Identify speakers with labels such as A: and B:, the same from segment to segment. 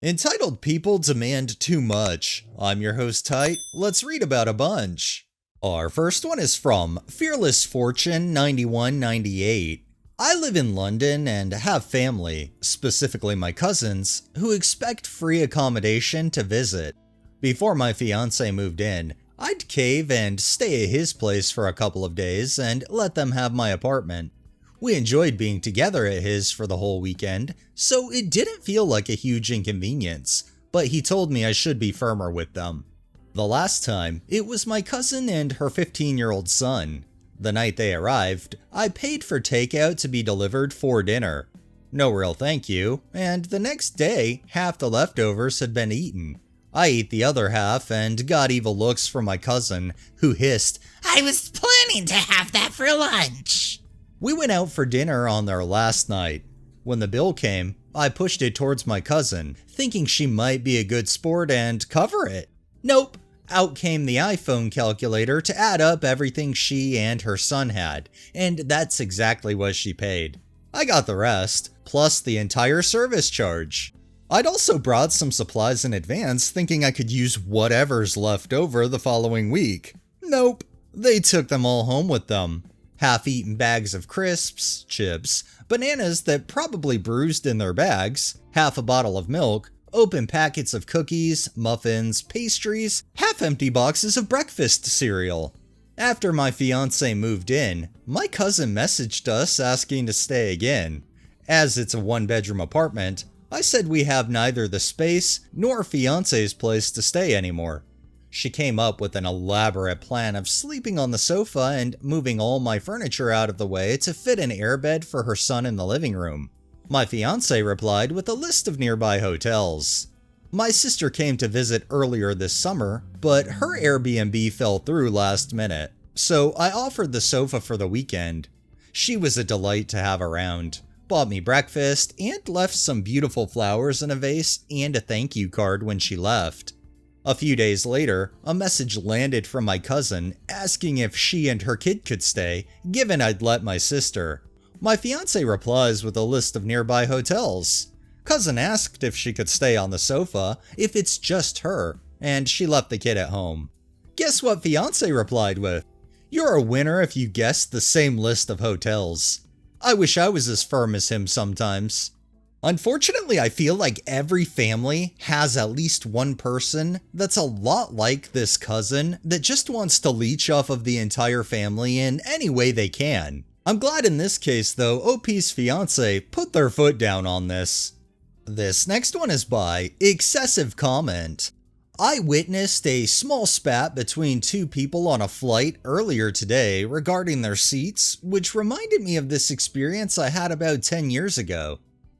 A: Entitled people demand too much. I'm your host, Tite. Let's read about a bunch. Our first one is from Fearless Fortune 9198. I live in London and have family, specifically my cousins, who expect free accommodation to visit. Before my fiance moved in, I'd cave and stay at his place for a couple of days and let them have my apartment. We enjoyed being together at his for the whole weekend, so it didn't feel like a huge inconvenience, but he told me I should be firmer with them. The last time, it was my cousin and her 15-year-old son. The night they arrived, I paid for takeout to be delivered for dinner. No real thank you, and the next day, half the leftovers had been eaten. I ate the other half and got evil looks from my cousin, who hissed,
B: "I was planning to have that for lunch."
A: We went out for dinner on their last night. When the bill came, I pushed it towards my cousin, thinking she might be a good sport and cover it. Nope. Out came the iPhone calculator to add up everything she and her son had, and that's exactly what she paid. I got the rest, plus the entire service charge. I'd also brought some supplies in advance, thinking I could use whatever's left over the following week. Nope. They took them all home with them. Half-eaten bags of crisps, chips, bananas that probably bruised in their bags, half a bottle of milk, open packets of cookies, muffins, pastries, half-empty boxes of breakfast cereal. After my fiance moved in, my cousin messaged us asking to stay again. As it's a one-bedroom apartment, I said we have neither the space nor fiance's place to stay anymore. She came up with an elaborate plan of sleeping on the sofa and moving all my furniture out of the way to fit an airbed for her son in the living room. My fiance replied with a list of nearby hotels. My sister came to visit earlier this summer, but her Airbnb fell through last minute, so I offered the sofa for the weekend. She was a delight to have around, bought me breakfast, and left some beautiful flowers in a vase and a thank you card when she left. A few days later, a message landed from my cousin asking if she and her kid could stay, given I'd let my sister. My fiance replies with a list of nearby hotels. Cousin asked if she could stay on the sofa, if it's just her, and she left the kid at home. Guess what fiance replied with? "You're a winner if you guessed the same list of hotels." I wish I was as firm as him sometimes. Unfortunately, I feel like every family has at least one person that's a lot like this cousin that just wants to leech off of the entire family in any way they can. I'm glad in this case though, OP's fiance put their foot down on this. This next one is by Excessive Comment. I witnessed a small spat between two people on a flight earlier today regarding their seats, which reminded me of this experience I had about 10 years ago.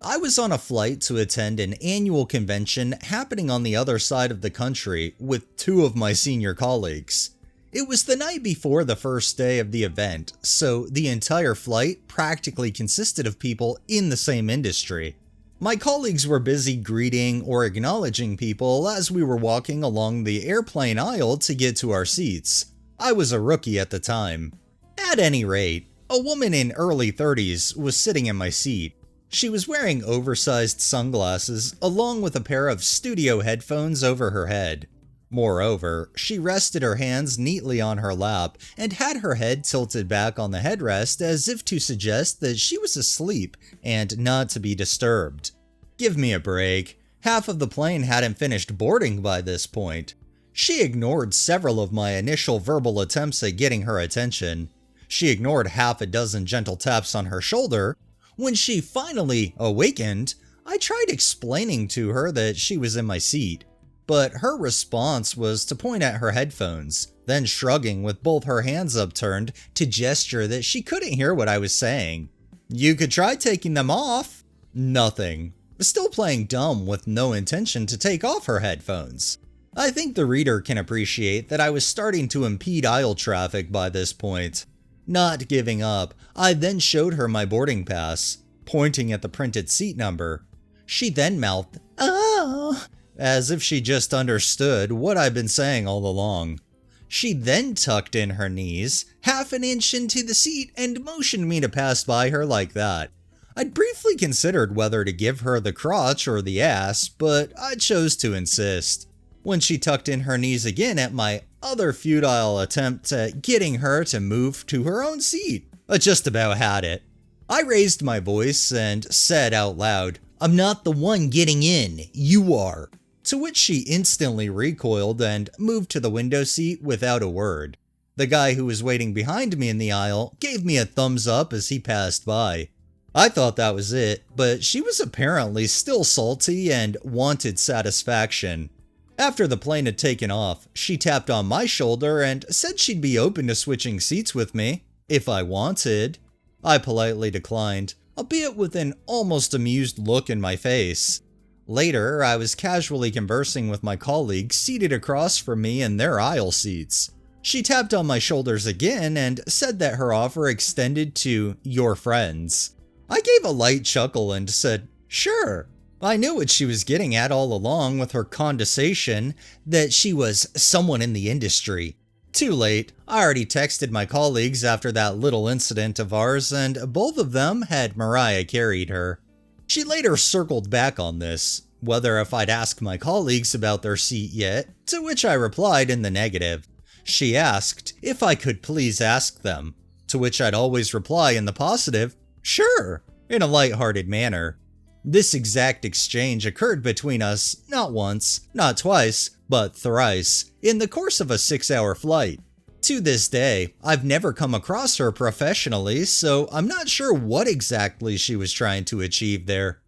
A: I was on a flight to attend an annual convention happening on the other side of the country with two of my senior colleagues. It was the night before the first day of the event, so the entire flight practically consisted of people in the same industry. My colleagues were busy greeting or acknowledging people as we were walking along the airplane aisle to get to our seats. I was a rookie at the time. At any rate, a woman in early 30s was sitting in my seat. She was wearing oversized sunglasses along with a pair of studio headphones over her head. Moreover, she rested her hands neatly on her lap and had her head tilted back on the headrest as if to suggest that she was asleep and not to be disturbed. Give me a break. Half of the plane hadn't finished boarding by this point. She ignored several of my initial verbal attempts at getting her attention. She ignored half a dozen gentle taps on her shoulder. When she finally awakened, I tried explaining to her that she was in my seat, but her response was to point at her headphones, then shrugging with both her hands upturned to gesture that she couldn't hear what I was saying. "You could try taking them off." Nothing. Still playing dumb with no intention to take off her headphones. I think the reader can appreciate that I was starting to impede aisle traffic by this point. Not giving up, I then showed her my boarding pass, pointing at the printed seat number. She then mouthed, "Oh," as if she just understood what I'd been saying all along. She then tucked in her knees, half an inch into the seat, and motioned me to pass by her like that. I'd briefly considered whether to give her the crotch or the ass, but I chose to insist. When she tucked in her knees again at my other futile attempt at getting her to move to her own seat, I just about had it. I raised my voice and said out loud, "I'm not the one getting in, you are." To which she instantly recoiled and moved to the window seat without a word. The guy who was waiting behind me in the aisle gave me a thumbs up as he passed by. I thought that was it, but she was apparently still salty and wanted satisfaction. After the plane had taken off, she tapped on my shoulder and said she'd be open to switching seats with me, if I wanted. I politely declined, albeit with an almost amused look in my face. Later, I was casually conversing with my colleagues seated across from me in their aisle seats. She tapped on my shoulders again and said that her offer extended to your friends. I gave a light chuckle and said, "Sure." I knew what she was getting at all along with her condescension, that she was someone in the industry. Too late, I already texted my colleagues after that little incident of ours, and both of them had Mariah carried her. She later circled back on this, whether if I'd asked my colleagues about their seat yet, to which I replied in the negative. She asked if I could please ask them, to which I'd always reply in the positive, "Sure," in a light-hearted manner. This exact exchange occurred between us not once, not twice, but thrice, in the course of a 6-hour flight. To this day, I've never come across her professionally, so I'm not sure what exactly she was trying to achieve there.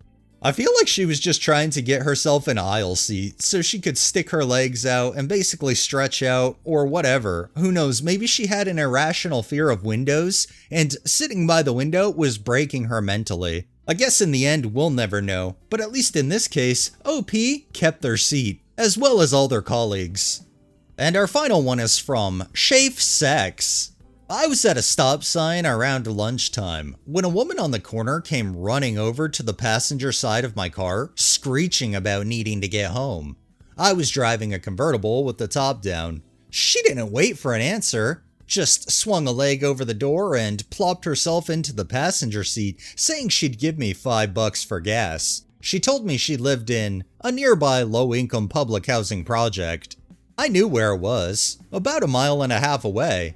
A: I feel like she was just trying to get herself an aisle seat so she could stick her legs out and basically stretch out or whatever. Who knows, maybe she had an irrational fear of windows and sitting by the window was breaking her mentally. I guess in the end we'll never know, but at least in this case, OP kept their seat, as well as all their colleagues. And our final one is from Shafe Sex. I was at a stop sign around lunchtime when a woman on the corner came running over to the passenger side of my car, screeching about needing to get home. I was driving a convertible with the top down. She didn't wait for an answer, just swung a leg over the door and plopped herself into the passenger seat, saying she'd give me $5 for gas. She told me she lived in a nearby low-income public housing project. I knew where it was, about 1.5 miles away.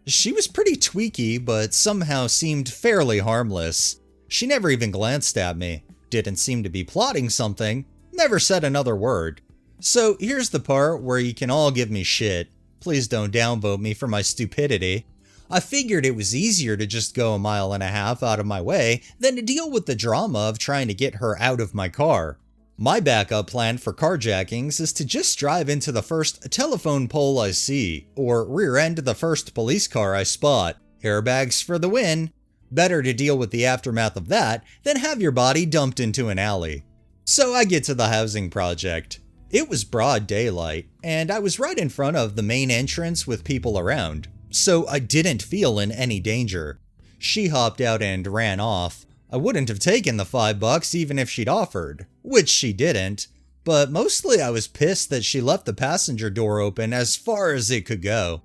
A: She was pretty tweaky, but somehow seemed fairly harmless. She never even glanced at me, didn't seem to be plotting something, never said another word. So here's the part where you can all give me shit. Please don't downvote me for my stupidity. I figured it was easier to just go 1.5 miles out of my way than to deal with the drama of trying to get her out of my car. My backup plan for carjackings is to just drive into the first telephone pole I see, or rear end the first police car I spot. Airbags for the win. Better to deal with the aftermath of that than have your body dumped into an alley. So I get to the housing project. It was broad daylight, and I was right in front of the main entrance with people around, so I didn't feel in any danger. She hopped out and ran off. I wouldn't have taken the $5 even if she'd offered, which she didn't, but mostly I was pissed that she left the passenger door open as far as it could go.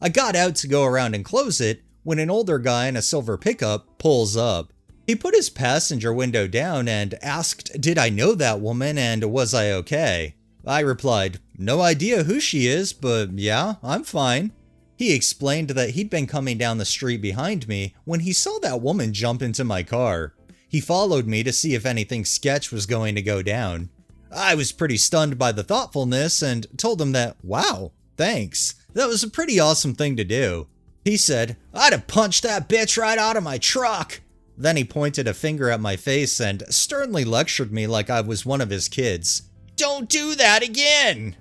A: I got out to go around and close it when an older guy in a silver pickup pulls up. He put his passenger window down and asked did I know that woman and was I okay. I replied, "No idea who she is, but yeah, I'm fine." He explained that he'd been coming down the street behind me when he saw that woman jump into my car. He followed me to see if anything sketch was going to go down. I was pretty stunned by the thoughtfulness and told him that, wow, thanks. That was a pretty awesome thing to do. He said, "I'd have punched that bitch right out of my truck." Then he pointed a finger at my face and sternly lectured me like I was one of his kids. "Don't do that again!"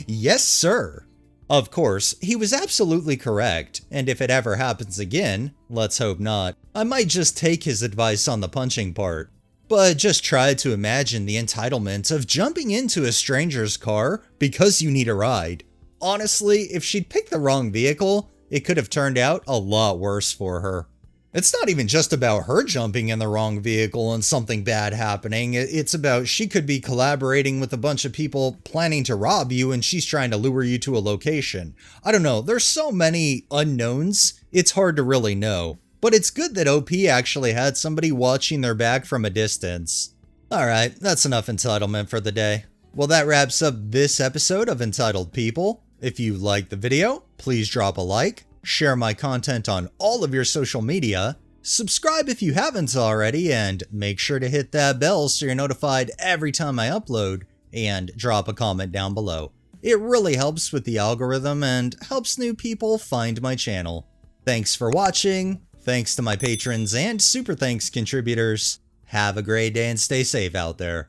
A: Yes, sir. Of course, he was absolutely correct, and if it ever happens again, let's hope not, I might just take his advice on the punching part. But just try to imagine the entitlement of jumping into a stranger's car because you need a ride. Honestly, if she'd picked the wrong vehicle, it could have turned out a lot worse for her. It's not even just about her jumping in the wrong vehicle and something bad happening. It's about she could be collaborating with a bunch of people planning to rob you and she's trying to lure you to a location. I don't know, there's so many unknowns, it's hard to really know. But it's good that OP actually had somebody watching their back from a distance. Alright, that's enough entitlement for the day. Well, that wraps up this episode of Entitled People. If you liked the video, please drop a like, share my content on all of your social media, subscribe if you haven't already, and make sure to hit that bell so you're notified every time I upload, and drop a comment down below. It really helps with the algorithm and helps new people find my channel. Thanks for watching, thanks to my patrons and super thanks contributors. Have a great day and stay safe out there.